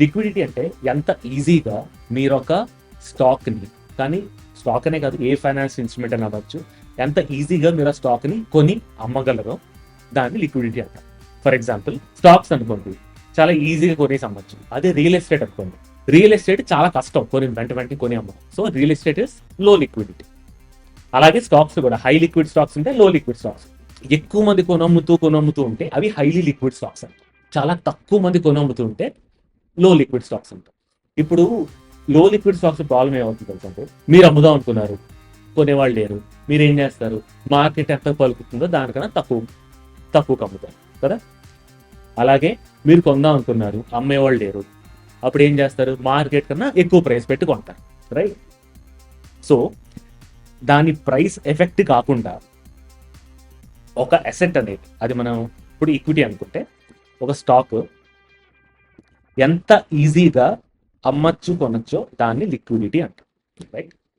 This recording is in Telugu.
లిక్విడిటీ అంటే ఎంత ఈజీగా మీరు ఒక స్టాక్ని, కానీ స్టాక్ అనే కాదు, ఏ ఫైనాన్స్ ఇన్స్ట్రుమెంట్ అని అవ్వచ్చు, ఎంత ఈజీగా మీరు ఆ స్టాక్ని కొని అమ్మగలరో దాన్ని లిక్విడిటీ అంటారు. ఫర్ ఎగ్జాంపుల్ స్టాక్స్ అనుకోండి, చాలా ఈజీగా కొనేసి అమ్మచ్చు. అదే రియల్ ఎస్టేట్ అనుకోండి, రియల్ ఎస్టేట్ చాలా కష్టం వెంటనే కొని అమ్మడం. So real estate is low liquidity. అలాగే స్టాక్స్ కూడా హై లిక్విడ్ స్టాక్స్ ఉంటే లో లిక్విడ్ స్టాక్స్. ఎక్కువ మంది కొనమ్ముతూ ఉంటే అవి హైలీ లిక్విడ్ స్టాక్స్ అంటారు. చాలా తక్కువ మంది కొనమ్ముతూ ఉంటే లో లిక్విడ్ స్టాక్స్ అంటారు. ఇప్పుడు లో లిక్విడ్ స్టాక్స్ ప్రాబ్లం ఏమవుతుంది తెలుసంటే, మీరు అమ్ముదాం అనుకున్నారు, కొనేవాళ్ళు లేరు, మీరు ఏం చేస్తారు, మార్కెట్ ఎంత పలుకుతుందో దానికన్నా తక్కువ అమ్ముతారు కదా. అలాగే మీరు కొందాం అనుకున్నారు, అమ్మేవాళ్ళు లేరు, అప్పుడు ఏం చేస్తారు, మార్కెట్ కన్నా ఎక్కువ ప్రైస్ పెట్టి కొంటారు, రైట్. సో దాని ప్రైస్ ఎఫెక్ట్ కాకుండా ఒక అసెట్ అనేది, అది మనం ఇప్పుడు ఈక్విటీ అనుకుంటే, ఒక స్టాక్ ఎంత ఈజీగా అమ్మచ్చు కొనొచ్చో దాన్ని లిక్విడిటీ అంటారు, రైట్.